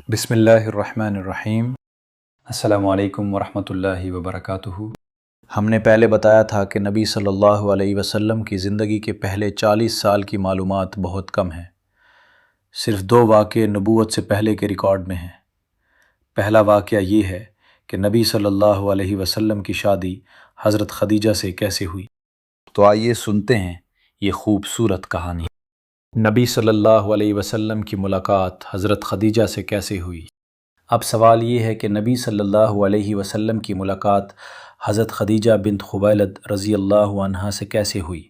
بسم اللہ الرحمن الرحیم۔ السلام علیکم ورحمۃ اللہ وبرکاتہ۔ ہم نے پہلے بتایا تھا کہ نبی صلی اللہ علیہ وسلم کی زندگی کے پہلے 40 سال کی معلومات بہت کم ہیں۔ صرف 2 واقعے نبوت سے پہلے کے ریکارڈ میں ہیں۔ پہلا واقعہ یہ ہے کہ نبی صلی اللہ علیہ وسلم کی شادی حضرت خدیجہ سے کیسے ہوئی۔ تو آئیے سنتے ہیں یہ خوبصورت کہانی۔ نبی صلی اللہ علیہ وسلم کی ملاقات حضرت خدیجہ سے کیسے ہوئی؟ اب سوال یہ ہے کہ نبی صلی اللہ علیہ وسلم کی ملاقات حضرت خدیجہ بنت خویلد رضی اللہ عنہا سے کیسے ہوئی؟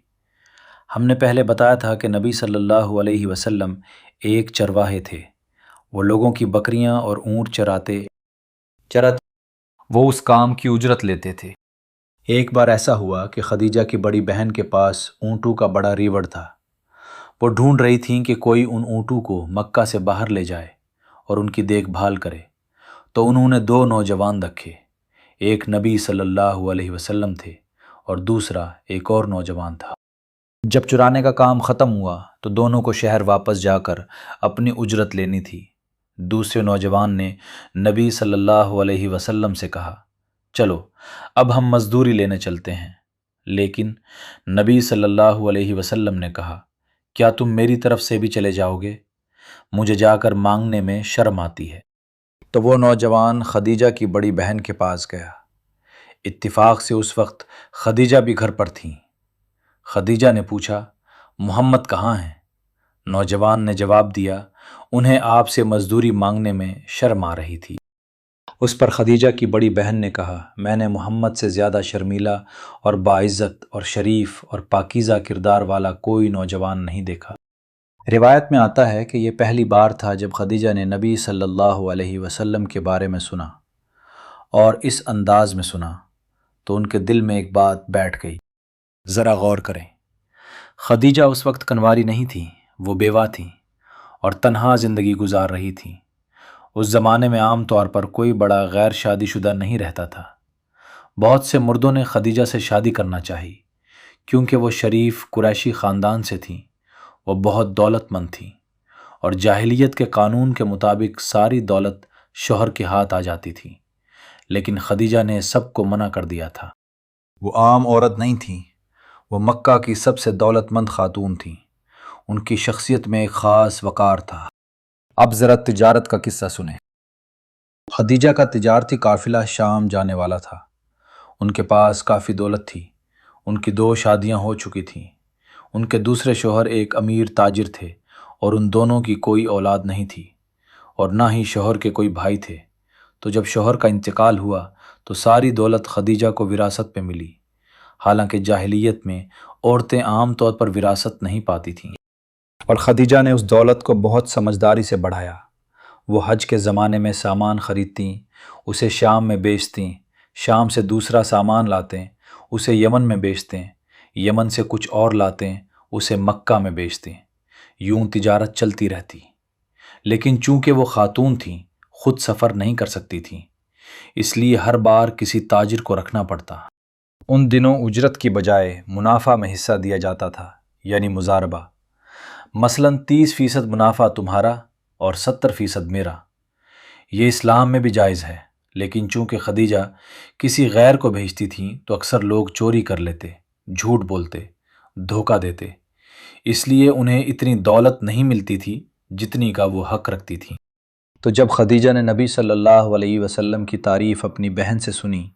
ہم نے پہلے بتایا تھا کہ نبی صلی اللہ علیہ وسلم ایک چرواہے تھے۔ وہ لوگوں کی بکریاں اور اونٹ چراتے وہ اس کام کی اجرت لیتے تھے۔ ایک بار ایسا ہوا کہ خدیجہ کی بڑی بہن کے پاس اونٹوں کا بڑا ریوڑ تھا۔ وہ ڈھونڈ رہی تھیں کہ کوئی ان اونٹوں کو مکہ سے باہر لے جائے اور ان کی دیکھ بھال کرے، تو انہوں نے 2 نوجوان رکھے۔ ایک نبی صلی اللہ علیہ وسلم تھے اور دوسرا ایک اور نوجوان تھا۔ جب چرانے کا کام ختم ہوا تو دونوں کو شہر واپس جا کر اپنی اجرت لینی تھی۔ دوسرے نوجوان نے نبی صلی اللہ علیہ وسلم سے کہا، چلو اب ہم مزدوری لینے چلتے ہیں۔ لیکن نبی صلی اللہ علیہ وسلم نے کہا، کیا تم میری طرف سے بھی چلے جاؤ گے؟ مجھے جا کر مانگنے میں شرم آتی ہے۔ تو وہ نوجوان خدیجہ کی بڑی بہن کے پاس گیا۔ اتفاق سے اس وقت خدیجہ بھی گھر پر تھیں۔ خدیجہ نے پوچھا، محمد کہاں ہیں؟ نوجوان نے جواب دیا، انہیں آپ سے مزدوری مانگنے میں شرم آ رہی تھی۔ اس پر خدیجہ کی بڑی بہن نے کہا، میں نے محمد سے زیادہ شرمیلا اور باعزت اور شریف اور پاکیزہ کردار والا کوئی نوجوان نہیں دیکھا۔ روایت میں آتا ہے کہ یہ پہلی بار تھا جب خدیجہ نے نبی صلی اللہ علیہ وسلم کے بارے میں سنا اور اس انداز میں سنا تو ان کے دل میں ایک بات بیٹھ گئی۔ ذرا غور کریں، خدیجہ اس وقت کنواری نہیں تھیں، وہ بیوہ تھیں اور تنہا زندگی گزار رہی تھیں۔ اس زمانے میں عام طور پر کوئی بڑا غیر شادی شدہ نہیں رہتا تھا۔ بہت سے مردوں نے خدیجہ سے شادی کرنا چاہی کیونکہ وہ شریف قریشی خاندان سے تھیں۔ وہ بہت دولت مند تھیں اور جاہلیت کے قانون کے مطابق ساری دولت شوہر کے ہاتھ آ جاتی تھی، لیکن خدیجہ نے سب کو منع کر دیا تھا۔ وہ عام عورت نہیں تھیں، وہ مکہ کی سب سے دولت مند خاتون تھیں۔ ان کی شخصیت میں ایک خاص وقار تھا۔ اب ذرا تجارت کا قصہ سنیں۔ خدیجہ کا تجارتی قافلہ شام جانے والا تھا۔ ان کے پاس کافی دولت تھی۔ ان کی 2 شادیاں ہو چکی تھیں۔ ان کے دوسرے شوہر ایک امیر تاجر تھے اور ان دونوں کی کوئی اولاد نہیں تھی اور نہ ہی شوہر کے کوئی بھائی تھے۔ تو جب شوہر کا انتقال ہوا تو ساری دولت خدیجہ کو وراثت میں ملی۔ حالانکہ جاہلیت میں عورتیں عام طور پر وراثت نہیں پاتی تھیں، اور خدیجہ نے اس دولت کو بہت سمجھداری سے بڑھایا۔ وہ حج کے زمانے میں سامان خریدتیں، اسے شام میں بیچتیں، شام سے دوسرا سامان لاتیں، اسے یمن میں بیچتیں، یمن سے کچھ اور لاتیں، اسے مکہ میں بیچتیں۔ یوں تجارت چلتی رہتی۔ لیکن چونکہ وہ خاتون تھیں، خود سفر نہیں کر سکتی تھیں، اس لیے ہر بار کسی تاجر کو رکھنا پڑتا۔ ان دنوں اجرت کی بجائے منافع میں حصہ دیا جاتا تھا، یعنی مضاربہ۔ مثلاً 30% منافع تمہارا اور 70% میرا۔ یہ اسلام میں بھی جائز ہے، لیکن چونکہ خدیجہ کسی غیر کو بھیجتی تھیں تو اکثر لوگ چوری کر لیتے، جھوٹ بولتے، دھوکہ دیتے، اس لیے انہیں اتنی دولت نہیں ملتی تھی جتنی کا وہ حق رکھتی تھیں۔ تو جب خدیجہ نے نبی صلی اللہ علیہ وسلم کی تعریف اپنی بہن سے سنی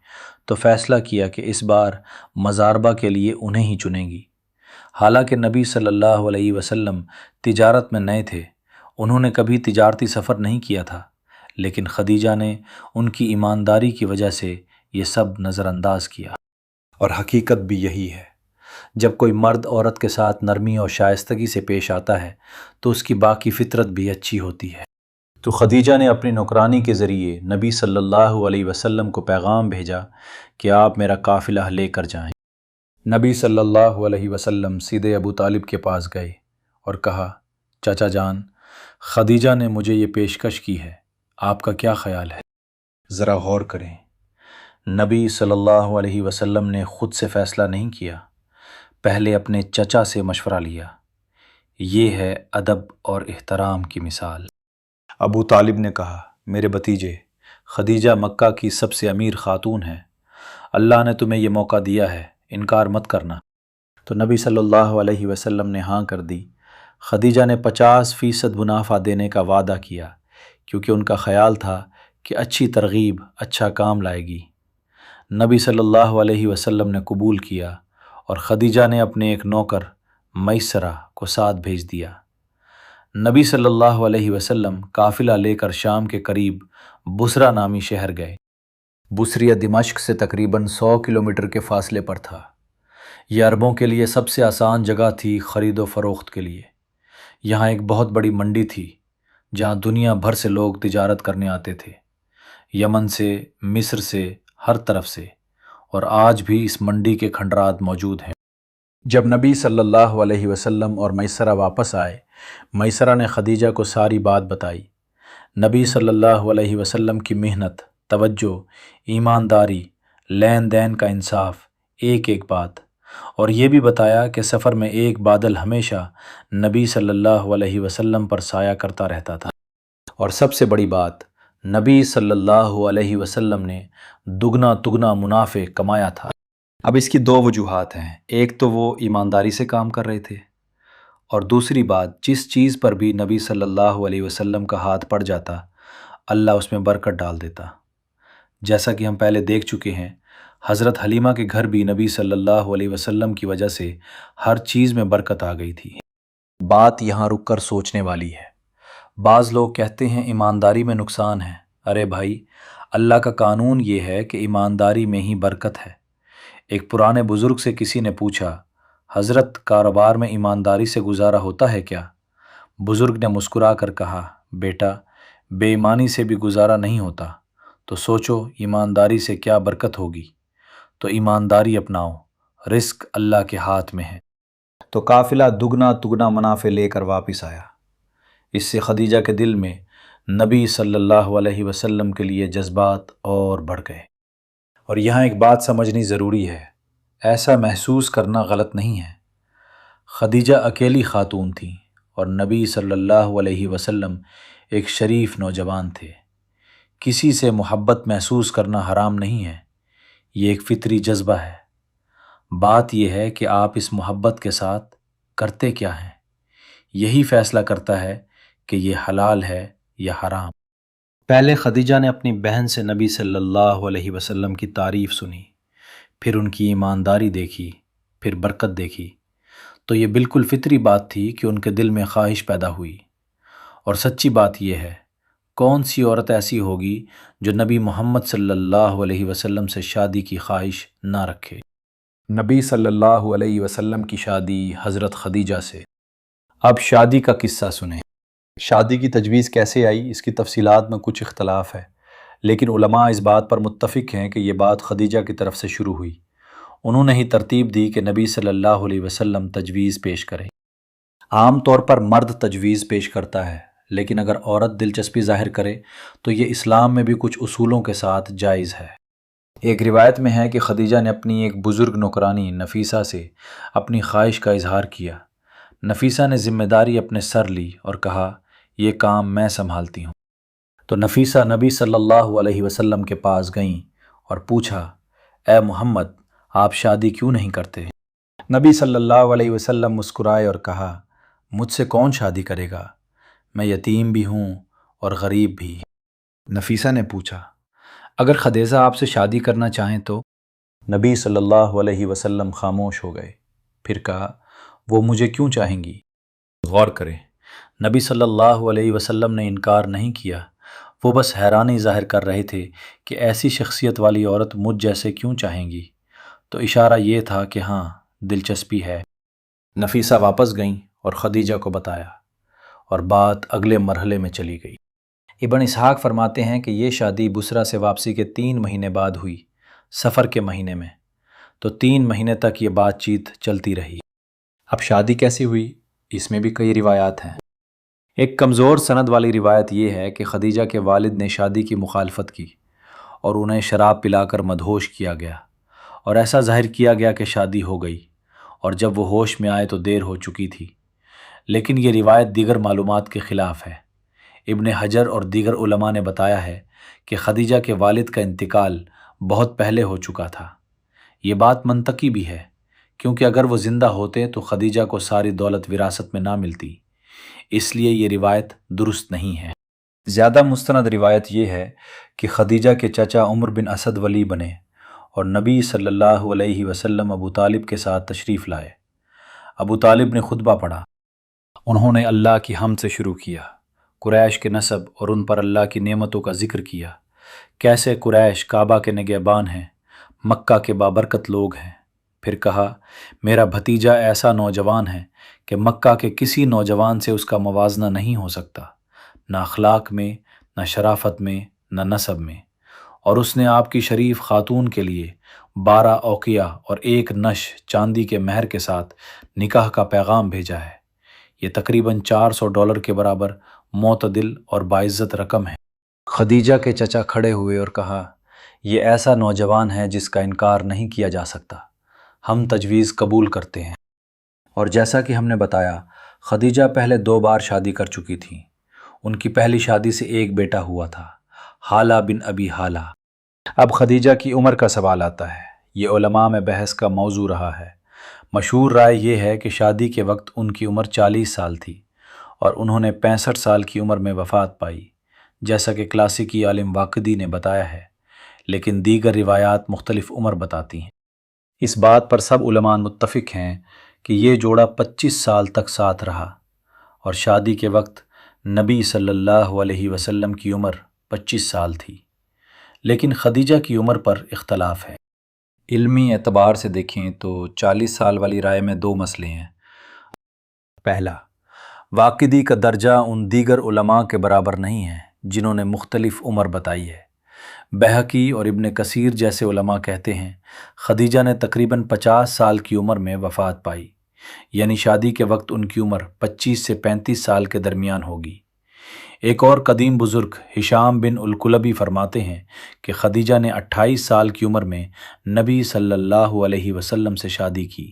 تو فیصلہ کیا کہ اس بار مضاربہ کے لیے انہیں ہی چنیں گی۔ حالانکہ نبی صلی اللہ علیہ وسلم تجارت میں نئے تھے، انہوں نے کبھی تجارتی سفر نہیں کیا تھا، لیکن خدیجہ نے ان کی ایمانداری کی وجہ سے یہ سب نظر انداز کیا۔ اور حقیقت بھی یہی ہے، جب کوئی مرد عورت کے ساتھ نرمی اور شائستگی سے پیش آتا ہے تو اس کی باقی فطرت بھی اچھی ہوتی ہے۔ تو خدیجہ نے اپنی نوکرانی کے ذریعے نبی صلی اللہ علیہ وسلم کو پیغام بھیجا کہ آپ میرا قافلہ لے کر جائیں۔ نبی صلی اللہ علیہ وسلم سیدھے ابو طالب کے پاس گئے اور کہا، چچا جان، خدیجہ نے مجھے یہ پیشکش کی ہے، آپ کا کیا خیال ہے؟ ذرا غور کریں، نبی صلی اللہ علیہ وسلم نے خود سے فیصلہ نہیں کیا، پہلے اپنے چچا سے مشورہ لیا۔ یہ ہے ادب اور احترام کی مثال۔ ابو طالب نے کہا، میرے بھتیجے، خدیجہ مکہ کی سب سے امیر خاتون ہے، اللہ نے تمہیں یہ موقع دیا ہے، انکار مت کرنا۔ تو نبی صلی اللہ علیہ وسلم نے ہاں کر دی۔ خدیجہ نے 50% منافع دینے کا وعدہ کیا، کیونکہ ان کا خیال تھا کہ اچھی ترغیب اچھا کام لائے گی۔ نبی صلی اللہ علیہ وسلم نے قبول کیا اور خدیجہ نے اپنے ایک نوکر میسرہ کو ساتھ بھیج دیا۔ نبی صلی اللہ علیہ وسلم قافلہ لے کر شام کے قریب بصرہ نامی شہر گئے۔ بصریہ دمشق سے تقریباً 100 کلومیٹر کے فاصلے پر تھا۔ یہ عربوں کے لیے سب سے آسان جگہ تھی خرید و فروخت کے لیے۔ یہاں ایک بہت بڑی منڈی تھی جہاں دنیا بھر سے لوگ تجارت کرنے آتے تھے، یمن سے، مصر سے، ہر طرف سے، اور آج بھی اس منڈی کے کھنڈرات موجود ہیں۔ جب نبی صلی اللہ علیہ وسلم اور میسرہ واپس آئے، میسرہ نے خدیجہ کو ساری بات بتائی۔ نبی صلی اللہ علیہ وسلم کی محنت، توجہ، ایمانداری، لین دین کا انصاف، ایک ایک بات، اور یہ بھی بتایا کہ سفر میں ایک بادل ہمیشہ نبی صلی اللہ علیہ وسلم پر سایہ کرتا رہتا تھا، اور سب سے بڑی بات، نبی صلی اللہ علیہ وسلم نے دگنا تگنا منافع کمایا تھا۔ اب اس کی دو وجوہات ہیں، ایک تو وہ ایمانداری سے کام کر رہے تھے، اور دوسری بات، جس چیز پر بھی نبی صلی اللہ علیہ وسلم کا ہاتھ پڑ جاتا، اللہ اس میں برکت ڈال دیتا۔ جیسا کہ ہم پہلے دیکھ چکے ہیں، حضرت حلیمہ کے گھر بھی نبی صلی اللہ علیہ وسلم کی وجہ سے ہر چیز میں برکت آ گئی تھی۔ بات یہاں رک کر سوچنے والی ہے۔ بعض لوگ کہتے ہیں ایمانداری میں نقصان ہے۔ ارے بھائی، اللہ کا قانون یہ ہے کہ ایمانداری میں ہی برکت ہے۔ ایک پرانے بزرگ سے کسی نے پوچھا، حضرت کاروبار میں ایمانداری سے گزارا ہوتا ہے کیا؟ بزرگ نے مسکرا کر کہا، بیٹا، بے ایمانی سے بھی گزارا نہیں ہوتا، تو سوچو ایمانداری سے کیا برکت ہوگی۔ تو ایمانداری اپناؤ، رزق اللہ کے ہاتھ میں ہے۔ تو قافلہ دگنا تگنا منافع لے کر واپس آیا۔ اس سے خدیجہ کے دل میں نبی صلی اللہ علیہ وسلم کے لیے جذبات اور بڑھ گئے۔ اور یہاں ایک بات سمجھنی ضروری ہے، ایسا محسوس کرنا غلط نہیں ہے۔ خدیجہ اکیلی خاتون تھیں اور نبی صلی اللہ علیہ وسلم ایک شریف نوجوان تھے۔ کسی سے محبت محسوس کرنا حرام نہیں ہے، یہ ایک فطری جذبہ ہے۔ بات یہ ہے کہ آپ اس محبت کے ساتھ کرتے کیا ہیں، یہی فیصلہ کرتا ہے کہ یہ حلال ہے یا حرام۔ پہلے خدیجہ نے اپنی بہن سے نبی صلی اللہ علیہ وسلم کی تعریف سنی، پھر ان کی ایمانداری دیکھی، پھر برکت دیکھی، تو یہ بالکل فطری بات تھی کہ ان کے دل میں خواہش پیدا ہوئی۔ اور سچی بات یہ ہے، کون سی عورت ایسی ہوگی جو نبی محمد صلی اللہ علیہ وسلم سے شادی کی خواہش نہ رکھے؟ نبی صلی اللہ علیہ وسلم کی شادی حضرت خدیجہ سے۔ اب شادی کا قصہ سنیں۔ شادی کی تجویز کیسے آئی، اس کی تفصیلات میں کچھ اختلاف ہے، لیکن علماء اس بات پر متفق ہیں کہ یہ بات خدیجہ کی طرف سے شروع ہوئی۔ انہوں نے ہی ترتیب دی کہ نبی صلی اللہ علیہ وسلم تجویز پیش کریں۔ عام طور پر مرد تجویز پیش کرتا ہے، لیکن اگر عورت دلچسپی ظاہر کرے تو یہ اسلام میں بھی کچھ اصولوں کے ساتھ جائز ہے۔ ایک روایت میں ہے کہ خدیجہ نے اپنی ایک بزرگ نوکرانی نفیسہ سے اپنی خواہش کا اظہار کیا۔ نفیسہ نے ذمہ داری اپنے سر لی اور کہا، یہ کام میں سنبھالتی ہوں۔ تو نفیسہ نبی صلی اللہ علیہ وسلم کے پاس گئیں اور پوچھا، اے محمد، آپ شادی کیوں نہیں کرتے؟ نبی صلی اللہ علیہ وسلم مسکرائے اور کہا، مجھ سے کون شادی کرے گا؟ میں یتیم بھی ہوں اور غریب بھی۔ نفیسہ نے پوچھا، اگر خدیجہ آپ سے شادی کرنا چاہیں تو؟ نبی صلی اللہ علیہ وسلم خاموش ہو گئے، پھر کہا، وہ مجھے کیوں چاہیں گی؟ غور کریں، نبی صلی اللہ علیہ وسلم نے انکار نہیں کیا، وہ بس حیرانی ظاہر کر رہے تھے کہ ایسی شخصیت والی عورت مجھ جیسے کیوں چاہیں گی، تو اشارہ یہ تھا کہ ہاں، دلچسپی ہے۔ نفیسہ واپس گئیں اور خدیجہ کو بتایا، اور بات اگلے مرحلے میں چلی گئی۔ ابن اسحاق فرماتے ہیں کہ یہ شادی بصرہ سے واپسی کے 3 مہینے بعد ہوئی، سفر کے مہینے میں، تو 3 مہینے تک یہ بات چیت چلتی رہی۔ اب شادی کیسی ہوئی، اس میں بھی کئی روایات ہیں۔ ایک کمزور سند والی روایت یہ ہے کہ خدیجہ کے والد نے شادی کی مخالفت کی اور انہیں شراب پلا کر مدہوش کیا گیا، اور ایسا ظاہر کیا گیا کہ شادی ہو گئی، اور جب وہ ہوش میں آئے تو دیر ہو چکی تھی۔ لیکن یہ روایت دیگر معلومات کے خلاف ہے۔ ابن حجر اور دیگر علماء نے بتایا ہے کہ خدیجہ کے والد کا انتقال بہت پہلے ہو چکا تھا۔ یہ بات منطقی بھی ہے، کیونکہ اگر وہ زندہ ہوتے تو خدیجہ کو ساری دولت وراثت میں نہ ملتی، اس لیے یہ روایت درست نہیں ہے۔ زیادہ مستند روایت یہ ہے کہ خدیجہ کے چچا عمر بن اسد ولی بنے اور نبی صلی اللہ علیہ وسلم ابو طالب کے ساتھ تشریف لائے۔ ابو طالب نے خطبہ پڑھا۔ انہوں نے اللہ کی حمد سے شروع کیا، قریش کے نسب اور ان پر اللہ کی نعمتوں کا ذکر کیا، کیسے قریش کعبہ کے نگہبان ہیں، مکہ کے بابرکت لوگ ہیں۔ پھر کہا، میرا بھتیجا ایسا نوجوان ہے کہ مکہ کے کسی نوجوان سے اس کا موازنہ نہیں ہو سکتا، نہ اخلاق میں، نہ شرافت میں، نہ نسب میں، اور اس نے آپ کی شریف خاتون کے لیے 12 اوقیہ اور 1 نش چاندی کے مہر کے ساتھ نکاح کا پیغام بھیجا ہے۔ یہ تقریباً $400 کے برابر معتدل اور باعزت رقم ہے۔ خدیجہ کے چچا کھڑے ہوئے اور کہا، یہ ایسا نوجوان ہے جس کا انکار نہیں کیا جا سکتا، ہم تجویز قبول کرتے ہیں۔ اور جیسا کہ ہم نے بتایا، خدیجہ پہلے 2 بار شادی کر چکی تھیں۔ ان کی پہلی شادی سے ایک بیٹا ہوا تھا، حالہ بن ابی حالہ۔ اب خدیجہ کی عمر کا سوال آتا ہے۔ یہ علماء میں بحث کا موضوع رہا ہے۔ مشہور رائے یہ ہے کہ شادی کے وقت ان کی عمر 40 سال تھی اور انہوں نے 65 سال کی عمر میں وفات پائی، جیسا کہ کلاسیکی عالم واقدی نے بتایا ہے، لیکن دیگر روایات مختلف عمر بتاتی ہیں۔ اس بات پر سب علماء متفق ہیں کہ یہ جوڑا 25 سال تک ساتھ رہا، اور شادی کے وقت نبی صلی اللہ علیہ وسلم کی عمر 25 سال تھی، لیکن خدیجہ کی عمر پر اختلاف ہے۔ علمی اعتبار سے دیکھیں تو 40 سال والی رائے میں 2 مسئلے ہیں۔ پہلا، واقدی کا درجہ ان دیگر علماء کے برابر نہیں ہے جنہوں نے مختلف عمر بتائی ہے۔ بہقی اور ابن کثیر جیسے علماء کہتے ہیں خدیجہ نے تقریباً 50 سال کی عمر میں وفات پائی، یعنی شادی کے وقت ان کی عمر 25 سے 35 سال کے درمیان ہوگی۔ ایک اور قدیم بزرگ ہشام بن الکلبی فرماتے ہیں کہ خدیجہ نے 28 سال کی عمر میں نبی صلی اللہ علیہ وسلم سے شادی کی،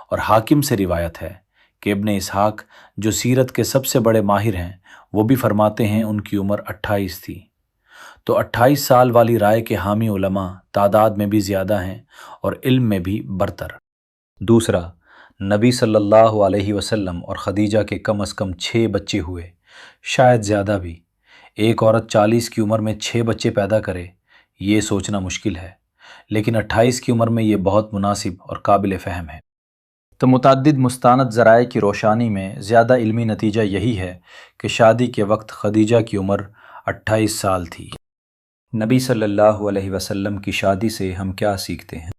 اور حاکم سے روایت ہے کہ ابن اسحاق جو سیرت کے سب سے بڑے ماہر ہیں وہ بھی فرماتے ہیں ان کی عمر 28 تھی۔ تو 28 سال والی رائے کے حامی علماء تعداد میں بھی زیادہ ہیں اور علم میں بھی برتر۔ دوسرا، نبی صلی اللہ علیہ وسلم اور خدیجہ کے کم از کم 6 بچے ہوئے، شاید زیادہ بھی۔ ایک عورت 40 کی عمر میں 6 بچے پیدا کرے، یہ سوچنا مشکل ہے، لیکن 28 کی عمر میں یہ بہت مناسب اور قابل فہم ہے۔ تو متعدد مستند ذرائع کی روشانی میں زیادہ علمی نتیجہ یہی ہے کہ شادی کے وقت خدیجہ کی عمر 28 سال تھی۔ نبی صلی اللہ علیہ وسلم کی شادی سے ہم کیا سیکھتے ہیں؟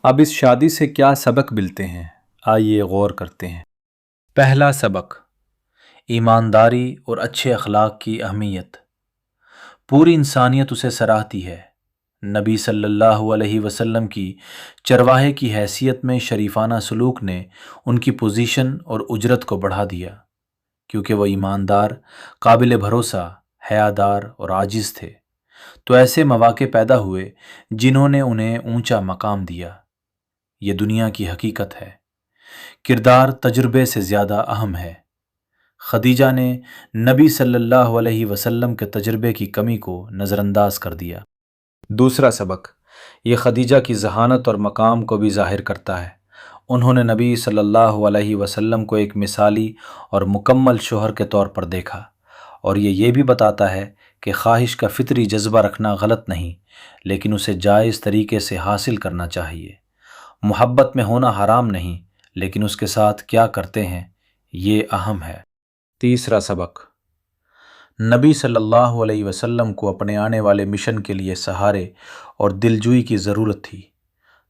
اب اس شادی سے کیا سبق ملتے ہیں؟ آئیے غور کرتے ہیں۔ پہلا سبق، ایمانداری اور اچھے اخلاق کی اہمیت۔ پوری انسانیت اسے سراہتی ہے۔ نبی صلی اللہ علیہ وسلم کی چرواہے کی حیثیت میں شریفانہ سلوک نے ان کی پوزیشن اور اجرت کو بڑھا دیا، کیونکہ وہ ایماندار، قابل بھروسہ، حیادار اور عاجز تھے۔ تو ایسے مواقع پیدا ہوئے جنہوں نے انہیں اونچا مقام دیا۔ یہ دنیا کی حقیقت ہے۔ کردار تجربے سے زیادہ اہم ہے۔ خدیجہ نے نبی صلی اللہ علیہ وسلم کے تجربے کی کمی کو نظر انداز کر دیا۔ دوسرا سبق، یہ خدیجہ کی ذہانت اور مقام کو بھی ظاہر کرتا ہے۔ انہوں نے نبی صلی اللہ علیہ وسلم کو ایک مثالی اور مکمل شوہر کے طور پر دیکھا، اور یہ بھی بتاتا ہے کہ خواہش کا فطری جذبہ رکھنا غلط نہیں، لیکن اسے جائز طریقے سے حاصل کرنا چاہیے۔ محبت میں ہونا حرام نہیں، لیکن اس کے ساتھ کیا کرتے ہیں یہ اہم ہے۔ تیسرا سبق، نبی صلی اللہ علیہ وسلم کو اپنے آنے والے مشن کے لیے سہارے اور دلجوئی کی ضرورت تھی،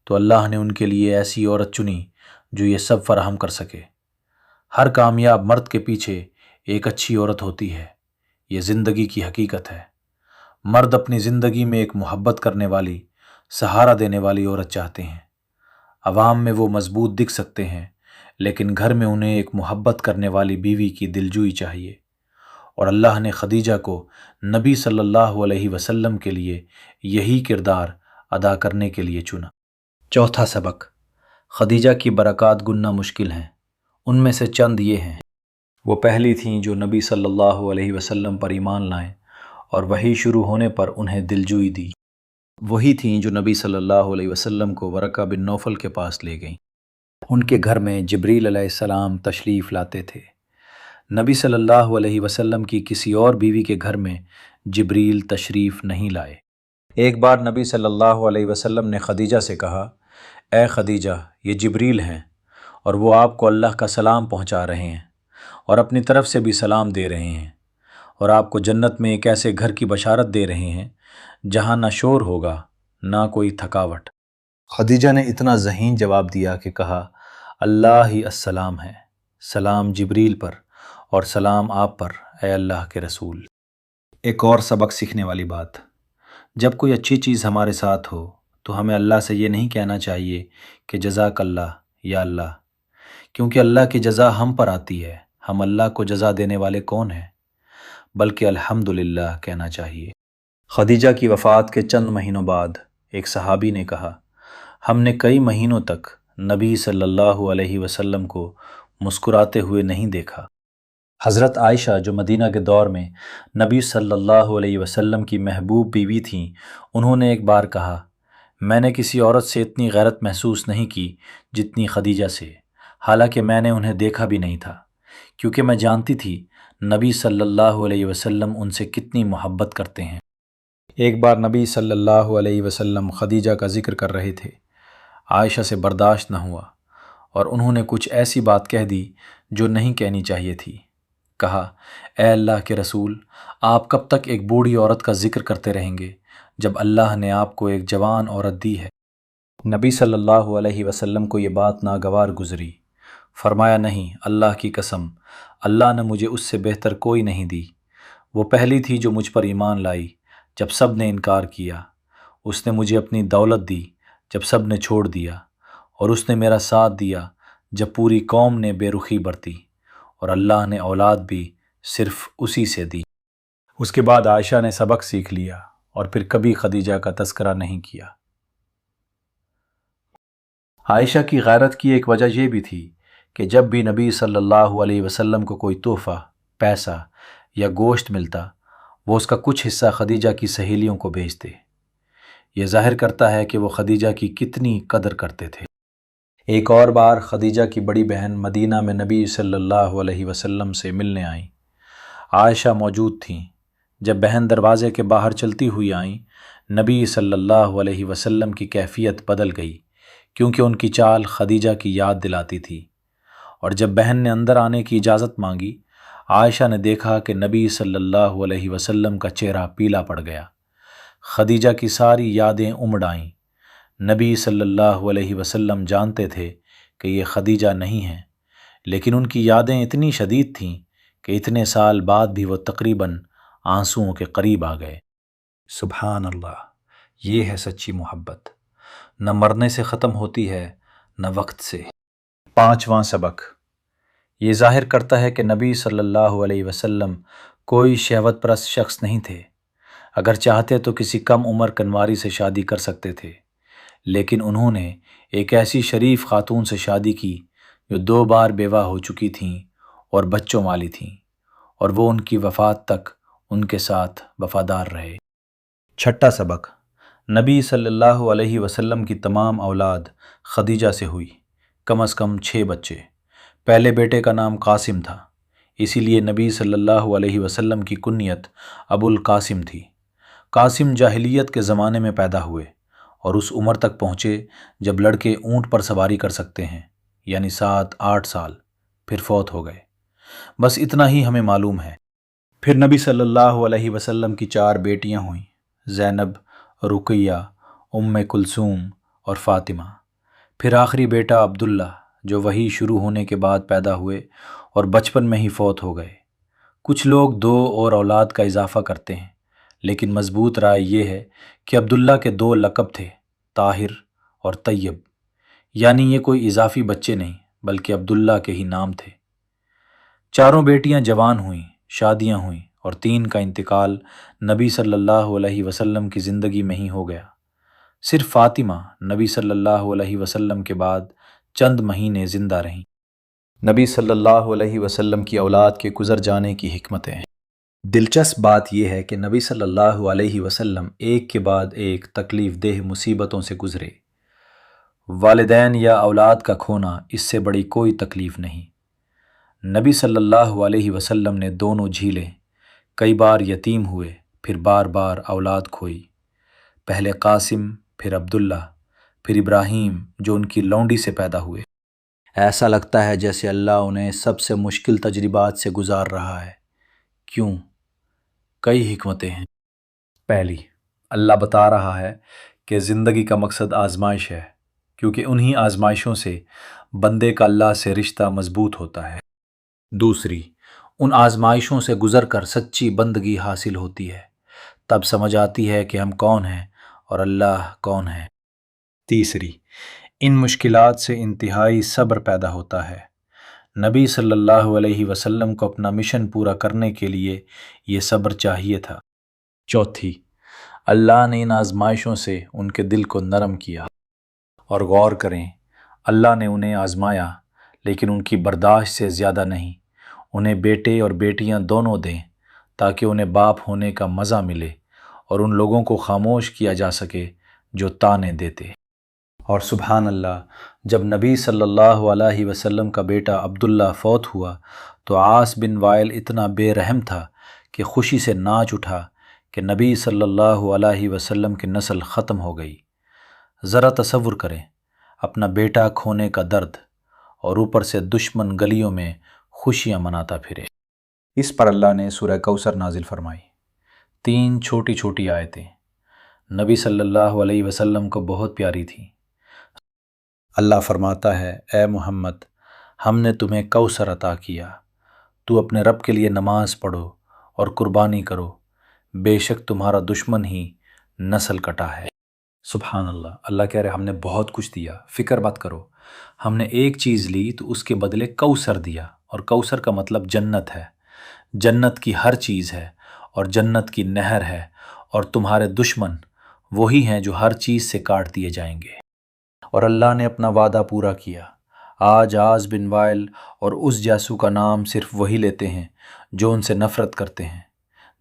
تو اللہ نے ان کے لیے ایسی عورت چنی جو یہ سب فراہم کر سکے۔ ہر کامیاب مرد کے پیچھے ایک اچھی عورت ہوتی ہے، یہ زندگی کی حقیقت ہے۔ مرد اپنی زندگی میں ایک محبت کرنے والی، سہارا دینے والی عورت چاہتے ہیں۔ عوام میں وہ مضبوط دکھ سکتے ہیں، لیکن گھر میں انہیں ایک محبت کرنے والی بیوی کی دلجوئی چاہیے، اور اللہ نے خدیجہ کو نبی صلی اللہ علیہ وسلم کے لیے یہی کردار ادا کرنے کے لیے چنا۔ چوتھا سبق، خدیجہ کی برکات گننا مشکل ہیں، ان میں سے چند یہ ہیں۔ وہ پہلی تھیں جو نبی صلی اللہ علیہ وسلم پر ایمان لائیں اور وحی شروع ہونے پر انہیں دلجوئی دی۔ وہی تھیں جو نبی صلی اللہ علیہ وسلم کو ورقہ بن نوفل کے پاس لے گئیں۔ ان کے گھر میں جبریل علیہ السلام تشریف لاتے تھے۔ نبی صلی اللہ علیہ وسلم کی کسی اور بیوی کے گھر میں جبریل تشریف نہیں لائے۔ ایک بار نبی صلی اللہ علیہ وسلم نے خدیجہ سے کہا، اے خدیجہ، یہ جبریل ہیں اور وہ آپ کو اللہ کا سلام پہنچا رہے ہیں اور اپنی طرف سے بھی سلام دے رہے ہیں، اور آپ کو جنت میں ایک ایسے گھر کی بشارت دے رہے ہیں جہاں نہ شور ہوگا نہ کوئی تھکاوٹ۔ خدیجہ نے اتنا ذہین جواب دیا کہ کہا، اللہ ہی السلام ہے، سلام جبریل پر اور سلام آپ پر اے اللہ کے رسول۔ ایک اور سبق سیکھنے والی بات، جب کوئی اچھی چیز ہمارے ساتھ ہو تو ہمیں اللہ سے یہ نہیں کہنا چاہیے کہ جزاک اللہ یا اللہ، کیونکہ اللہ کی جزا ہم پر آتی ہے، ہم اللہ کو جزا دینے والے کون ہیں، بلکہ الحمدللہ کہنا چاہیے۔ خدیجہ کی وفات کے چند مہینوں بعد ایک صحابی نے کہا، ہم نے کئی مہینوں تک نبی صلی اللہ علیہ وسلم کو مسکراتے ہوئے نہیں دیکھا۔ حضرت عائشہ جو مدینہ کے دور میں نبی صلی اللہ علیہ وسلم کی محبوب بیوی تھیں، انہوں نے ایک بار کہا، میں نے کسی عورت سے اتنی غیرت محسوس نہیں کی جتنی خدیجہ سے، حالانکہ میں نے انہیں دیکھا بھی نہیں تھا، کیونکہ میں جانتی تھی نبی صلی اللہ علیہ وسلم ان سے کتنی محبت کرتے ہیں۔ ایک بار نبی صلی اللہ علیہ وسلم خدیجہ کا ذکر کر رہے تھے، عائشہ سے برداشت نہ ہوا اور انہوں نے کچھ ایسی بات کہہ دی جو نہیں کہنی چاہیے تھی۔ کہا، اے اللہ کے رسول، آپ کب تک ایک بوڑھی عورت کا ذکر کرتے رہیں گے جب اللہ نے آپ کو ایک جوان عورت دی ہے؟ نبی صلی اللہ علیہ وسلم کو یہ بات ناگوار گزری۔ فرمایا، نہیں، اللہ کی قسم، اللہ نے مجھے اس سے بہتر کوئی نہیں دی۔ وہ پہلی تھی جو مجھ پر ایمان لائی جب سب نے انکار کیا، اس نے مجھے اپنی دولت دی جب سب نے چھوڑ دیا، اور اس نے میرا ساتھ دیا جب پوری قوم نے بے رخی برتی، اور اللہ نے اولاد بھی صرف اسی سے دی۔ اس کے بعد عائشہ نے سبق سیکھ لیا اور پھر کبھی خدیجہ کا تذکرہ نہیں کیا۔ عائشہ کی غیرت کی ایک وجہ یہ بھی تھی کہ جب بھی نبی صلی اللہ علیہ وسلم کو کوئی تحفہ، پیسہ یا گوشت ملتا، وہ اس کا کچھ حصہ خدیجہ کی سہیلیوں کو بھیجتے۔ یہ ظاہر کرتا ہے کہ وہ خدیجہ کی کتنی قدر کرتے تھے۔ ایک اور بار خدیجہ کی بڑی بہن مدینہ میں نبی صلی اللہ علیہ وسلم سے ملنے آئیں۔ عائشہ موجود تھیں۔ جب بہن دروازے کے باہر چلتی ہوئی آئیں، نبی صلی اللہ علیہ وسلم کی کیفیت بدل گئی، کیونکہ ان کی چال خدیجہ کی یاد دلاتی تھی۔ اور جب بہن نے اندر آنے کی اجازت مانگی، عائشہ نے دیکھا کہ نبی صلی اللہ علیہ وسلم کا چہرہ پیلا پڑ گیا۔ خدیجہ کی ساری یادیں امڑ آئیں۔ نبی صلی اللہ علیہ وسلم جانتے تھے کہ یہ خدیجہ نہیں ہیں، لیکن ان کی یادیں اتنی شدید تھیں کہ اتنے سال بعد بھی وہ تقریباً آنسوؤں کے قریب آ گئے۔ سبحان اللہ، یہ ہے سچی محبت، نہ مرنے سے ختم ہوتی ہے نہ وقت سے۔ پانچواں سبق، یہ ظاہر کرتا ہے کہ نبی صلی اللہ علیہ وسلم کوئی شہوت پرست شخص نہیں تھے۔ اگر چاہتے تو کسی کم عمر کنواری سے شادی کر سکتے تھے، لیکن انہوں نے ایک ایسی شریف خاتون سے شادی کی جو 2 بار بیوہ ہو چکی تھیں اور بچوں والی تھیں، اور وہ ان کی وفات تک ان کے ساتھ وفادار رہے۔ چھٹا سبق، نبی صلی اللہ علیہ وسلم کی تمام اولاد خدیجہ سے ہوئی، کم از کم 6 بچے۔ پہلے بیٹے کا نام قاسم تھا، اسی لیے نبی صلی اللہ علیہ وسلم کی کنیت ابو القاسم تھی۔ قاسم جاہلیت کے زمانے میں پیدا ہوئے اور اس عمر تک پہنچے جب لڑکے اونٹ پر سواری کر سکتے ہیں، یعنی 7-8 سال، پھر فوت ہو گئے۔ بس اتنا ہی ہمیں معلوم ہے۔ پھر نبی صلی اللہ علیہ وسلم کی 4 بیٹیاں ہوئیں، زینب، رقیہ، ام کلثوم اور فاطمہ۔ پھر آخری بیٹا عبداللہ، جو وحی شروع ہونے کے بعد پیدا ہوئے اور بچپن میں ہی فوت ہو گئے۔ کچھ لوگ 2 اور اولاد کا اضافہ کرتے ہیں، لیکن مضبوط رائے یہ ہے کہ عبداللہ کے 2 لقب تھے، طاہر اور طیب، یعنی یہ کوئی اضافی بچے نہیں بلکہ عبداللہ کے ہی نام تھے۔ 4 بیٹیاں جوان ہوئیں، شادیاں ہوئیں، اور 3 کا انتقال نبی صلی اللہ علیہ وسلم کی زندگی میں ہی ہو گیا۔ صرف فاطمہ نبی صلی اللہ علیہ وسلم کے بعد چند مہینے زندہ رہیں۔ نبی صلی اللہ علیہ وسلم کی اولاد کے گزر جانے کی حکمتیں ہیں۔ دلچسپ بات یہ ہے کہ نبی صلی اللہ علیہ وسلم ایک کے بعد ایک تکلیف دہ مصیبتوں سے گزرے۔ والدین یا اولاد کا کھونا اس سے بڑی کوئی تکلیف نہیں۔ نبی صلی اللہ علیہ وسلم نے دونوں جھیلیں، کئی بار یتیم ہوئے، پھر بار بار اولاد کھوئی۔ پہلے قاسم، پھر عبداللہ، پھر ابراہیم جو ان کی لونڈی سے پیدا ہوئے۔ ایسا لگتا ہے جیسے اللہ انہیں سب سے مشکل تجربات سے گزار رہا ہے۔ کیوں؟ کئی حکمتیں ہیں۔ پہلی، اللہ بتا رہا ہے کہ زندگی کا مقصد آزمائش ہے، کیونکہ انہی آزمائشوں سے بندے کا اللہ سے رشتہ مضبوط ہوتا ہے۔ دوسری، ان آزمائشوں سے گزر کر سچی بندگی حاصل ہوتی ہے، تب سمجھ آتی ہے کہ ہم کون ہیں اور اللہ کون ہے۔ تیسری، ان مشکلات سے انتہائی صبر پیدا ہوتا ہے۔ نبی صلی اللہ علیہ وسلم کو اپنا مشن پورا کرنے کے لیے یہ صبر چاہیے تھا۔ چوتھی، اللہ نے ان آزمائشوں سے ان کے دل کو نرم کیا۔ اور غور کریں، اللہ نے انہیں آزمایا لیکن ان کی برداشت سے زیادہ نہیں۔ انہیں بیٹے اور بیٹیاں دونوں دیں تاکہ انہیں باپ ہونے کا مزہ ملے اور ان لوگوں کو خاموش کیا جا سکے جو طعنے دیتے۔ اور سبحان اللہ، جب نبی صلی اللہ علیہ وسلم کا بیٹا عبداللہ فوت ہوا تو عاص بن وائل اتنا بے رحم تھا کہ خوشی سے ناچ اٹھا کہ نبی صلی اللہ علیہ وسلم کی نسل ختم ہو گئی۔ ذرا تصور کریں، اپنا بیٹا کھونے کا درد اور اوپر سے دشمن گلیوں میں خوشیاں مناتا پھرے۔ اس پر اللہ نے سورہ کوثر نازل فرمائی۔ 3 چھوٹی چھوٹی آیتیں نبی صلی اللہ علیہ وسلم کو بہت پیاری تھیں۔ اللہ فرماتا ہے، اے محمد، ہم نے تمہیں کوثر عطا کیا، تو اپنے رب کے لیے نماز پڑھو اور قربانی کرو، بے شک تمہارا دشمن ہی نسل کٹا ہے۔ سبحان اللہ، اللہ کہہ رہے ہم نے بہت کچھ دیا، فکر مت کرو۔ ہم نے ایک چیز لی تو اس کے بدلے کوثر دیا، اور کوثر کا مطلب جنت ہے۔ جنت کی ہر چیز ہے اور جنت کی نہر ہے، اور تمہارے دشمن وہی ہیں جو ہر چیز سے کاٹ دیے جائیں گے۔ اور اللہ نے اپنا وعدہ پورا کیا۔ آج عاص بن وائل اور اس جاسو کا نام صرف وہی لیتے ہیں جو ان سے نفرت کرتے ہیں۔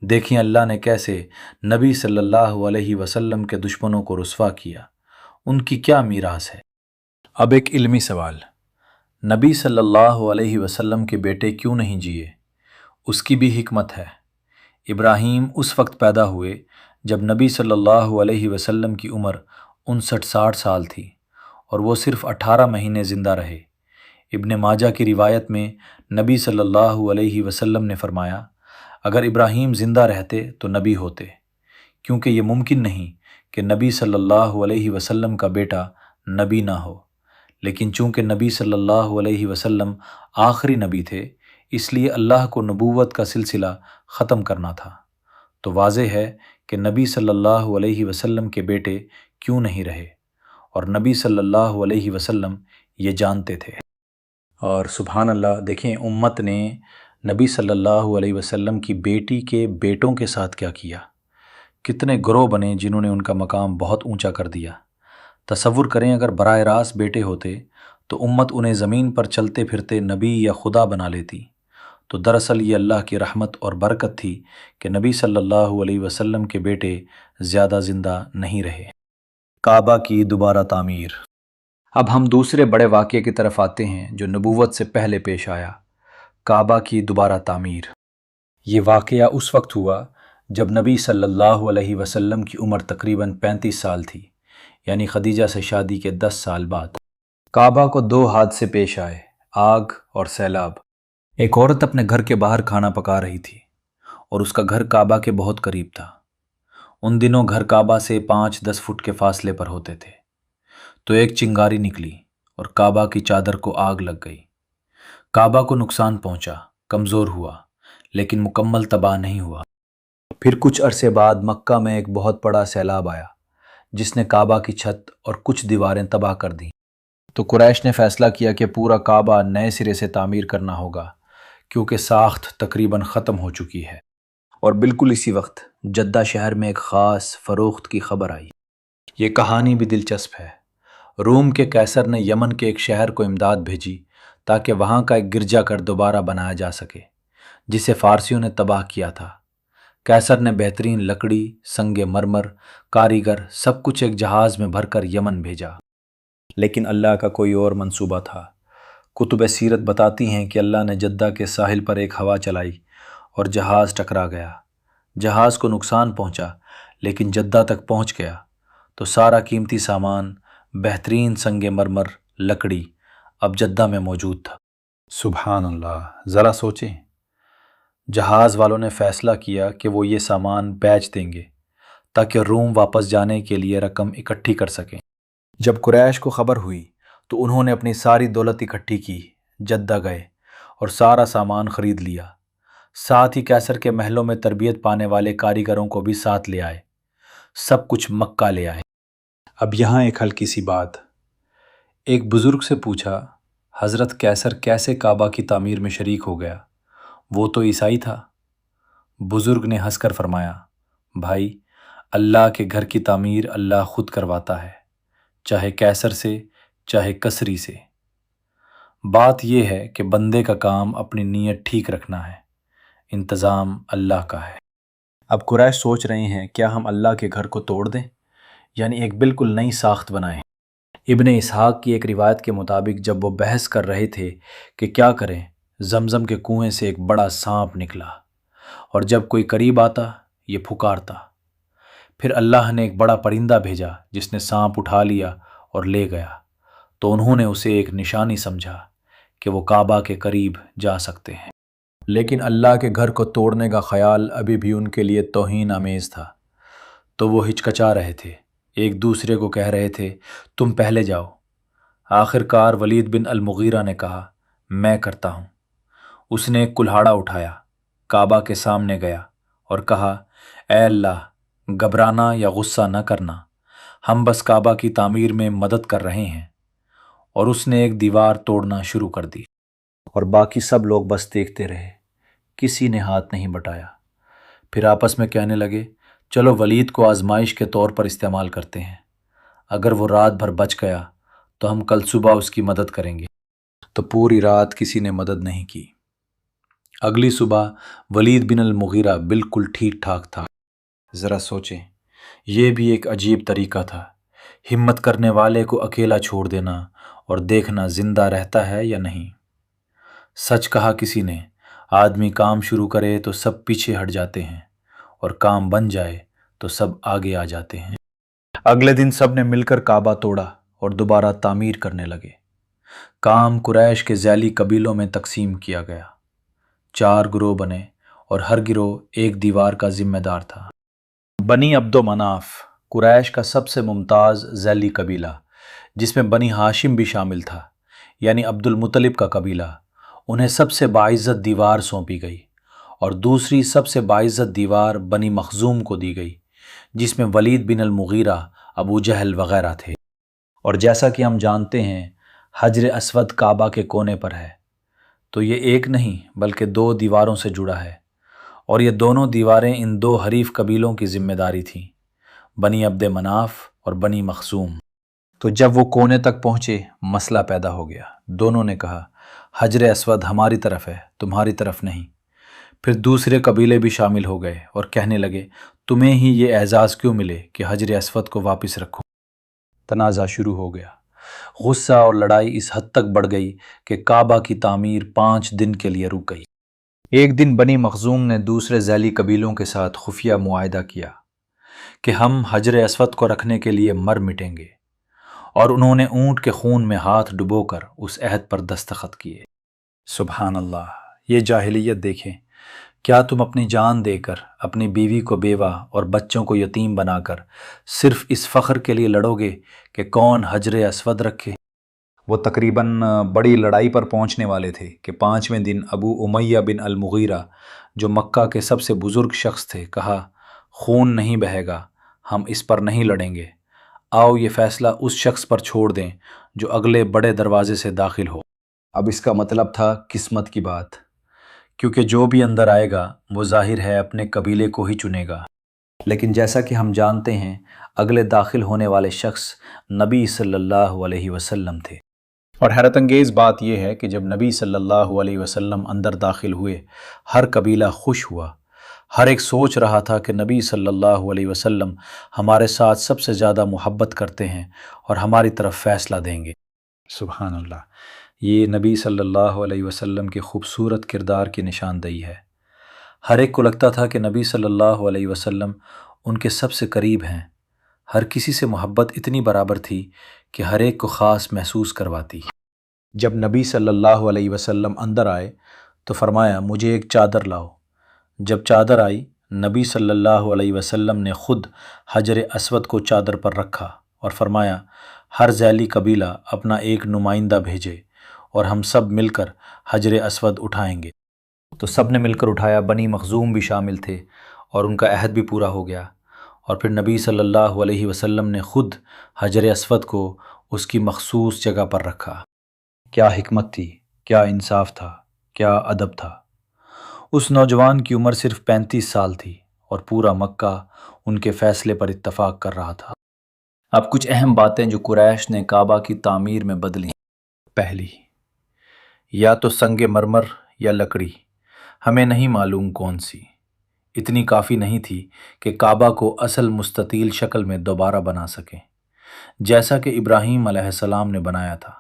دیکھیں اللہ نے کیسے نبی صلی اللہ علیہ وسلم کے دشمنوں کو رسوا کیا، ان کی کیا میراث ہے۔ اب ایک علمی سوال، نبی صلی اللہ علیہ وسلم کے بیٹے کیوں نہیں جیے؟ اس کی بھی حکمت ہے۔ ابراہیم اس وقت پیدا ہوئے جب نبی صلی اللہ علیہ وسلم کی عمر 59-60 سال تھی، اور وہ صرف 18 مہینے زندہ رہے۔ ابن ماجہ کی روایت میں نبی صلی اللہ علیہ وسلم نے فرمایا، اگر ابراہیم زندہ رہتے تو نبی ہوتے، کیونکہ یہ ممکن نہیں کہ نبی صلی اللہ علیہ وسلم کا بیٹا نبی نہ ہو، لیکن چونکہ نبی صلی اللہ علیہ وسلم آخری نبی تھے، اس لیے اللہ کو نبوت کا سلسلہ ختم کرنا تھا۔ تو واضح ہے کہ نبی صلی اللہ علیہ وسلم کے بیٹے کیوں نہیں رہے، اور نبی صلی اللہ علیہ وسلم یہ جانتے تھے۔ اور سبحان اللہ، دیکھیں امت نے نبی صلی اللہ علیہ وسلم کی بیٹی کے بیٹوں کے ساتھ کیا کیا۔ کتنے گروہ بنے جنہوں نے ان کا مقام بہت اونچا کر دیا۔ تصور کریں اگر براہ راست بیٹے ہوتے تو امت انہیں زمین پر چلتے پھرتے نبی یا خدا بنا لیتی۔ تو دراصل یہ اللہ کی رحمت اور برکت تھی کہ نبی صلی اللہ علیہ وسلم کے بیٹے زیادہ زندہ نہیں رہے۔ کعبہ کی دوبارہ تعمیر۔ اب ہم دوسرے بڑے واقعے کی طرف آتے ہیں جو نبوت سے پہلے پیش آیا، کعبہ کی دوبارہ تعمیر۔ یہ واقعہ اس وقت ہوا جب نبی صلی اللہ علیہ وسلم کی عمر تقریباً 35 سال تھی، یعنی خدیجہ سے شادی کے 10 سال بعد۔ کعبہ کو 2 حادثے پیش آئے، آگ اور سیلاب۔ ایک عورت اپنے گھر کے باہر کھانا پکا رہی تھی اور اس کا گھر کعبہ کے بہت قریب تھا۔ ان دنوں گھر کعبہ سے 5-10 فٹ کے فاصلے پر ہوتے تھے۔ تو ایک چنگاری نکلی اور کعبہ کی چادر کو آگ لگ گئی۔ کعبہ کو نقصان پہنچا، کمزور ہوا، لیکن مکمل تباہ نہیں ہوا۔ پھر کچھ عرصے بعد مکہ میں ایک بہت بڑا سیلاب آیا جس نے کعبہ کی چھت اور کچھ دیواریں تباہ کر دیں۔ تو قریش نے فیصلہ کیا کہ پورا کعبہ نئے سرے سے تعمیر کرنا ہوگا، کیونکہ ساخت تقریباً ختم ہو چکی ہے۔ اور بالکل اسی وقت جدہ شہر میں ایک خاص فروخت کی خبر آئی۔ یہ کہانی بھی دلچسپ ہے۔ روم کے قیصر نے یمن کے ایک شہر کو امداد بھیجی تاکہ وہاں کا ایک گرجا گھر دوبارہ بنایا جا سکے جسے فارسیوں نے تباہ کیا تھا۔ کیسر نے بہترین لکڑی، سنگ مرمر، کاریگر، سب کچھ ایک جہاز میں بھر کر یمن بھیجا، لیکن اللہ کا کوئی اور منصوبہ تھا۔ کتب سیرت بتاتی ہیں کہ اللہ نے جدہ کے ساحل پر ایک ہوا چلائی اور جہاز ٹکرا گیا۔ جہاز کو نقصان پہنچا لیکن جدہ تک پہنچ گیا تو سارا قیمتی سامان، بہترین سنگ مرمر، لکڑی اب جدہ میں موجود تھا۔ سبحان اللہ، ذرا سوچیں۔ جہاز والوں نے فیصلہ کیا کہ وہ یہ سامان بیچ دیں گے تاکہ روم واپس جانے کے لیے رقم اکٹھی کر سکیں۔ جب قریش کو خبر ہوئی تو انہوں نے اپنی ساری دولت اکٹھی کی، جدہ گئے اور سارا سامان خرید لیا۔ ساتھ ہی کیسر کے محلوں میں تربیت پانے والے کاریگروں کو بھی ساتھ لے آئے، سب کچھ مکہ لے آئے۔ اب یہاں ایک ہلکی سی بات، ایک بزرگ سے پوچھا، حضرت کیسر کیسے کعبہ کی تعمیر میں شریک ہو گیا؟ وہ تو عیسائی تھا۔ بزرگ نے ہنس کر فرمایا، بھائی، اللہ کے گھر کی تعمیر اللہ خود کرواتا ہے، چاہے کیسر سے چاہے کسری سے۔ بات یہ ہے کہ بندے کا کام اپنی نیت ٹھیک رکھنا ہے، انتظام اللہ کا ہے۔ اب قریش سوچ رہے ہیں کیا ہم اللہ کے گھر کو توڑ دیں، یعنی ایک بالکل نئی ساخت بنائیں۔ ابن اسحاق کی ایک روایت کے مطابق جب وہ بحث کر رہے تھے کہ کیا کریں، زمزم کے کنویں سے ایک بڑا سانپ نکلا اور جب کوئی قریب آتا یہ پھکارتا۔ پھر اللہ نے ایک بڑا پرندہ بھیجا جس نے سانپ اٹھا لیا اور لے گیا، تو انہوں نے اسے ایک نشانی سمجھا کہ وہ کعبہ کے قریب جا سکتے ہیں۔ لیکن اللہ کے گھر کو توڑنے کا خیال ابھی بھی ان کے لیے توہین آمیز تھا، تو وہ ہچکچا رہے تھے، ایک دوسرے کو کہہ رہے تھے تم پہلے جاؤ۔ آخر کار ولید بن المغیرہ نے کہا میں کرتا ہوں۔ اس نے ایک کلہاڑا اٹھایا، کعبہ کے سامنے گیا اور کہا اے اللہ، گھبرانا یا غصہ نہ کرنا، ہم بس کعبہ کی تعمیر میں مدد کر رہے ہیں۔ اور اس نے ایک دیوار توڑنا شروع کر دی اور باقی سب لوگ بس دیکھتے رہے، کسی نے ہاتھ نہیں بٹایا۔ پھر آپس میں کہنے لگے چلو ولید کو آزمائش کے طور پر استعمال کرتے ہیں، اگر وہ رات بھر بچ گیا تو ہم کل صبح اس کی مدد کریں گے۔ تو پوری رات کسی نے مدد نہیں کی۔ اگلی صبح ولید بن المغیرہ بالکل ٹھیک ٹھاک تھا۔ ذرا سوچیں، یہ بھی ایک عجیب طریقہ تھا، ہمت کرنے والے کو اکیلا چھوڑ دینا اور دیکھنا زندہ رہتا ہے یا نہیں۔ سچ کہا کسی نے، آدمی کام شروع کرے تو سب پیچھے ہٹ جاتے ہیں اور کام بن جائے تو سب آگے آ جاتے ہیں۔ اگلے دن سب نے مل کر کعبہ توڑا اور دوبارہ تعمیر کرنے لگے۔ کام قریش کے ذیلی قبیلوں میں تقسیم کیا گیا، 4 گروہ بنے اور ہر گروہ ایک دیوار کا ذمہ دار تھا۔ بنی عبد مناف قریش کا سب سے ممتاز ذیلی قبیلہ، جس میں بنی ہاشم بھی شامل تھا، یعنی عبد المطلب کا قبیلہ، انہیں سب سے باعزت دیوار سونپی گئی، اور دوسری سب سے باعزت دیوار بنی مخزوم کو دی گئی، جس میں ولید بن المغیرہ، ابو جہل وغیرہ تھے۔ اور جیسا کہ ہم جانتے ہیں حجر اسود کعبہ کے کونے پر ہے، تو یہ ایک نہیں بلکہ 2 دیواروں سے جڑا ہے، اور یہ دونوں دیواریں ان 2 حریف قبیلوں کی ذمہ داری تھیں، بنی عبد مناف اور بنی مخزوم۔ تو جب وہ کونے تک پہنچے مسئلہ پیدا ہو گیا، دونوں نے کہا حجر اسود ہماری طرف ہے، تمہاری طرف نہیں۔ پھر دوسرے قبیلے بھی شامل ہو گئے اور کہنے لگے تمہیں ہی یہ اعزاز کیوں ملے کہ حجر اسود کو واپس رکھو۔ تنازع شروع ہو گیا، غصہ اور لڑائی اس حد تک بڑھ گئی کہ کعبہ کی تعمیر 5 دن کے لیے رک گئی۔ ایک دن بنی مخزوم نے دوسرے ذیلی قبیلوں کے ساتھ خفیہ معاہدہ کیا کہ ہم حجر اسود کو رکھنے کے لیے مر مٹیں گے، اور انہوں نے اونٹ کے خون میں ہاتھ ڈبو کر اس عہد پر دستخط کیے۔ سبحان اللہ، یہ جاہلیت دیکھیں، کیا تم اپنی جان دے کر، اپنی بیوی کو بیوہ اور بچوں کو یتیم بنا کر صرف اس فخر کے لیے لڑو گے کہ کون حجر اسود رکھے؟ وہ تقریباً بڑی لڑائی پر پہنچنے والے تھے کہ 5ویں دن ابو امیہ بن المغیرہ، جو مکہ کے سب سے بزرگ شخص تھے، کہا خون نہیں بہے گا، ہم اس پر نہیں لڑیں گے، آؤ یہ فیصلہ اس شخص پر چھوڑ دیں جو اگلے بڑے دروازے سے داخل ہو۔ اب اس کا مطلب تھا قسمت کی بات، کیونکہ جو بھی اندر آئے گا وہ ظاہر ہے اپنے قبیلے کو ہی چنے گا۔ لیکن جیسا کہ ہم جانتے ہیں اگلے داخل ہونے والے شخص نبی صلی اللہ علیہ وسلم تھے۔ اور حیرت انگیز بات یہ ہے کہ جب نبی صلی اللہ علیہ وسلم اندر داخل ہوئے، ہر قبیلہ خوش ہوا۔ ہر ایک سوچ رہا تھا کہ نبی صلی اللہ علیہ وسلم ہمارے ساتھ سب سے زیادہ محبت کرتے ہیں اور ہماری طرف فیصلہ دیں گے۔ سبحان اللہ، یہ نبی صلی اللہ علیہ وسلم کے خوبصورت کردار کی نشاندہی ہے۔ ہر ایک کو لگتا تھا کہ نبی صلی اللہ علیہ وسلم ان کے سب سے قریب ہیں۔ ہر کسی سے محبت اتنی برابر تھی کہ ہر ایک کو خاص محسوس کرواتی۔ جب نبی صلی اللہ علیہ وسلم اندر آئے تو فرمایا، مجھے ایک چادر لاؤ۔ جب چادر آئی، نبی صلی اللہ علیہ وسلم نے خود حجر اسود کو چادر پر رکھا اور فرمایا، ہر ذیلی قبیلہ اپنا ایک نمائندہ بھیجے اور ہم سب مل کر حجر اسود اٹھائیں گے۔ تو سب نے مل کر اٹھایا، بنی مخزوم بھی شامل تھے اور ان کا عہد بھی پورا ہو گیا۔ اور پھر نبی صلی اللہ علیہ وسلم نے خود حجر اسود کو اس کی مخصوص جگہ پر رکھا۔ کیا حکمت تھی، کیا انصاف تھا، کیا ادب تھا۔ اس نوجوان کی عمر صرف 35 سال تھی اور پورا مکہ ان کے فیصلے پر اتفاق کر رہا تھا۔ اب کچھ اہم باتیں جو قریش نے کعبہ کی تعمیر میں بدلی۔ پہلی، یا تو سنگ مرمر یا لکڑی، ہمیں نہیں معلوم کون سی، اتنی کافی نہیں تھی کہ کعبہ کو اصل مستطیل شکل میں دوبارہ بنا سکیں، جیسا کہ ابراہیم علیہ السلام نے بنایا تھا۔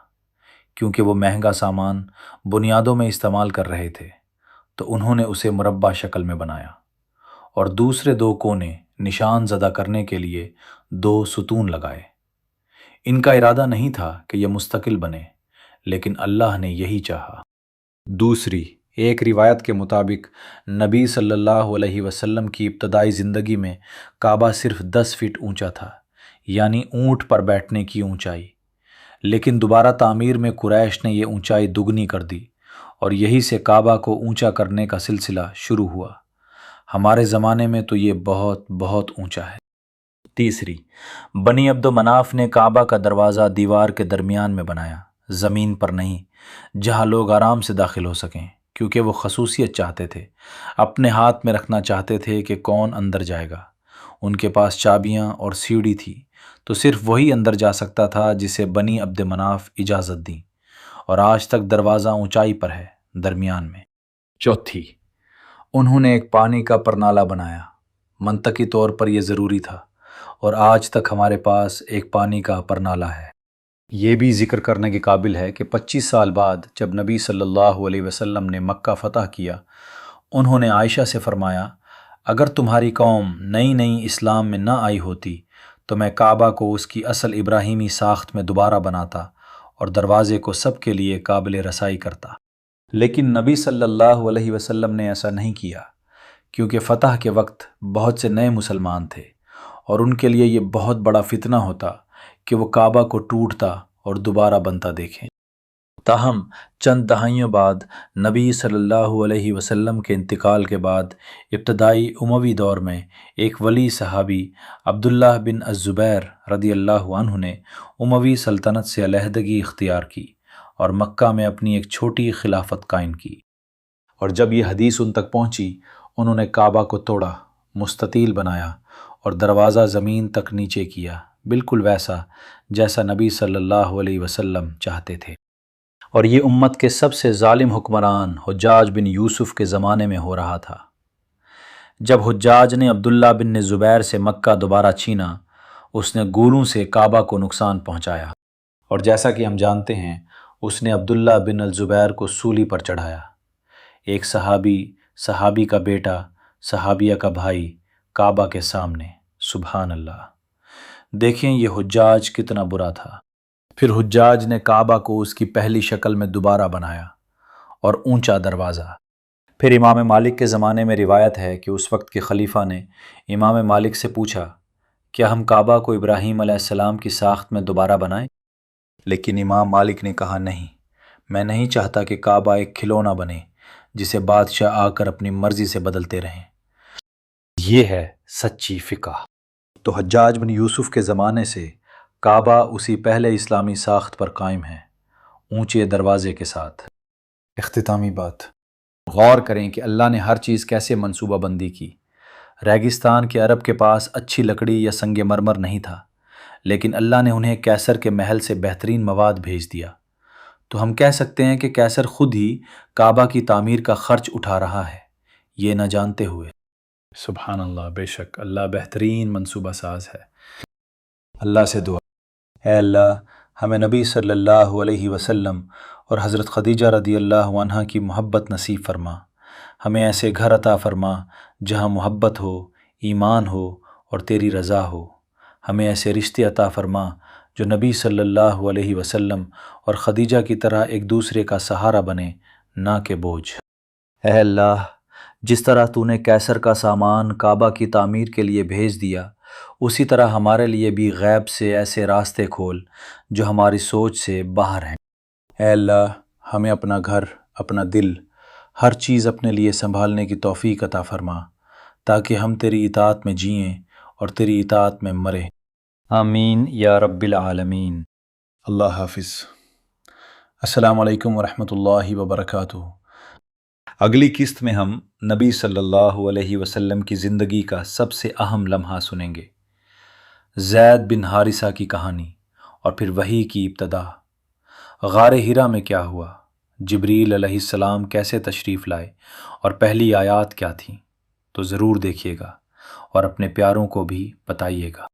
کیونکہ وہ مہنگا سامان بنیادوں میں استعمال کر رہے تھے تو انہوں نے اسے مربع شکل میں بنایا، اور دوسرے 2 کونے نشان زدہ کرنے کے لیے 2 ستون لگائے۔ ان کا ارادہ نہیں تھا کہ یہ مستقل بنے، لیکن اللہ نے یہی چاہا۔ دوسری، ایک روایت کے مطابق نبی صلی اللہ علیہ وسلم کی ابتدائی زندگی میں کعبہ صرف 10 فٹ اونچا تھا، یعنی اونٹ پر بیٹھنے کی اونچائی۔ لیکن دوبارہ تعمیر میں قریش نے یہ اونچائی دگنی کر دی اور یہی سے کعبہ کو اونچا کرنے کا سلسلہ شروع ہوا۔ ہمارے زمانے میں تو یہ بہت بہت اونچا ہے۔ تیسری، بنی عبد مناف نے کعبہ کا دروازہ دیوار کے درمیان میں بنایا، زمین پر نہیں، جہاں لوگ آرام سے داخل ہو سکیں، کیونکہ وہ خصوصیت چاہتے تھے، اپنے ہاتھ میں رکھنا چاہتے تھے کہ کون اندر جائے گا۔ ان کے پاس چابیاں اور سیڑھی تھی، تو صرف وہی اندر جا سکتا تھا جسے بنی عبد مناف اجازت دی، اور آج تک دروازہ اونچائی پر ہے، درمیان میں۔ چوتھی، انہوں نے ایک پانی کا پرنالہ بنایا۔ منطقی طور پر یہ ضروری تھا، اور آج تک ہمارے پاس ایک پانی کا پرنالہ ہے۔ یہ بھی ذکر کرنے کے قابل ہے کہ 25 سال بعد جب نبی صلی اللہ علیہ وسلم نے مکہ فتح کیا، انہوں نے عائشہ سے فرمایا، اگر تمہاری قوم نئی اسلام میں نہ آئی ہوتی تو میں کعبہ کو اس کی اصل ابراہیمی ساخت میں دوبارہ بناتا اور دروازے کو سب کے لیے قابل رسائی کرتا۔ لیکن نبی صلی اللہ علیہ وسلم نے ایسا نہیں کیا، کیونکہ فتح کے وقت بہت سے نئے مسلمان تھے اور ان کے لیے یہ بہت بڑا فتنہ ہوتا کہ وہ کعبہ کو ٹوٹتا اور دوبارہ بنتا دیکھیں۔ تاہم چند دہائیوں بعد نبی صلی اللہ علیہ وسلم کے انتقال کے بعد ابتدائی اموی دور میں ایک ولی صحابی عبداللہ بن الزبیر رضی اللہ عنہ نے اموی سلطنت سے علیحدگی اختیار کی اور مکہ میں اپنی ایک چھوٹی خلافت قائم کی۔ اور جب یہ حدیث ان تک پہنچی، انہوں نے کعبہ کو توڑا، مستطیل بنایا اور دروازہ زمین تک نیچے کیا، بالکل ویسا جیسا نبی صلی اللہ علیہ وسلم چاہتے تھے۔ اور یہ امت کے سب سے ظالم حکمران حجاج بن یوسف کے زمانے میں ہو رہا تھا۔ جب حجاج نے عبداللہ بن زبیر سے مکہ دوبارہ چھینا، اس نے گولوں سے کعبہ کو نقصان پہنچایا، اور جیسا کہ ہم جانتے ہیں اس نے عبداللہ بن الزبیر کو سولی پر چڑھایا۔ ایک صحابی کا بیٹا، صحابیہ کا بھائی، کعبہ کے سامنے، سبحان اللہ۔ دیکھیں یہ حجاج کتنا برا تھا۔ پھر حجاج نے کعبہ کو اس کی پہلی شکل میں دوبارہ بنایا اور اونچا دروازہ۔ پھر امام مالک کے زمانے میں روایت ہے کہ اس وقت کے خلیفہ نے امام مالک سے پوچھا، کیا ہم کعبہ کو ابراہیم علیہ السلام کی ساخت میں دوبارہ بنائیں؟ لیکن امام مالک نے کہا، نہیں، میں نہیں چاہتا کہ کعبہ ایک کھلونا بنے جسے بادشاہ آ کر اپنی مرضی سے بدلتے رہیں۔ یہ ہے سچی فقہ۔ تو حجاج بن یوسف کے زمانے سے کعبہ اسی پہلے اسلامی ساخت پر قائم ہے، اونچے دروازے کے ساتھ۔ اختتامی بات، غور کریں کہ اللہ نے ہر چیز کیسے منصوبہ بندی کی۔ ریگستان کے عرب کے پاس اچھی لکڑی یا سنگ مرمر نہیں تھا، لیکن اللہ نے انہیں کیسر کے محل سے بہترین مواد بھیج دیا۔ تو ہم کہہ سکتے ہیں کہ کیسر خود ہی کعبہ کی تعمیر کا خرچ اٹھا رہا ہے، یہ نہ جانتے ہوئے۔ سبحان اللہ، بے شک اللہ بہترین منصوبہ ساز ہے۔ اللہ سے دعا، اے اللہ ہمیں نبی صلی اللہ علیہ وسلم اور حضرت خدیجہ رضی اللہ عنہا کی محبت نصیب فرما۔ ہمیں ایسے گھر عطا فرما جہاں محبت ہو، ایمان ہو اور تیری رضا ہو۔ ہمیں ایسے رشتے عطا فرما جو نبی صلی اللہ علیہ وسلم اور خدیجہ کی طرح ایک دوسرے کا سہارا بنے، نہ کہ بوجھ۔ اے اللہ، جس طرح تو نے کیسر کا سامان کعبہ کی تعمیر کے لیے بھیج دیا، اسی طرح ہمارے لیے بھی غیب سے ایسے راستے کھول جو ہماری سوچ سے باہر ہیں۔ اے اللہ، ہمیں اپنا گھر، اپنا دل، ہر چیز اپنے لیے سنبھالنے کی توفیق عطا فرما تاکہ ہم تیری اطاعت میں جئیں اور تیری اطاعت میں مریں۔ آمین یا رب العالمین۔ اللہ حافظ۔ السلام علیکم ورحمۃ اللہ وبرکاتہ۔ اگلی قسط میں ہم نبی صلی اللہ علیہ وسلم کی زندگی کا سب سے اہم لمحہ سنیں گے، زید بن حارثہ کی کہانی، اور پھر وحی کی ابتدا۔ غار حرا میں کیا ہوا، جبریل علیہ السلام کیسے تشریف لائے اور پہلی آیات کیا تھیں، تو ضرور دیکھیے گا اور اپنے پیاروں کو بھی بتائیے گا۔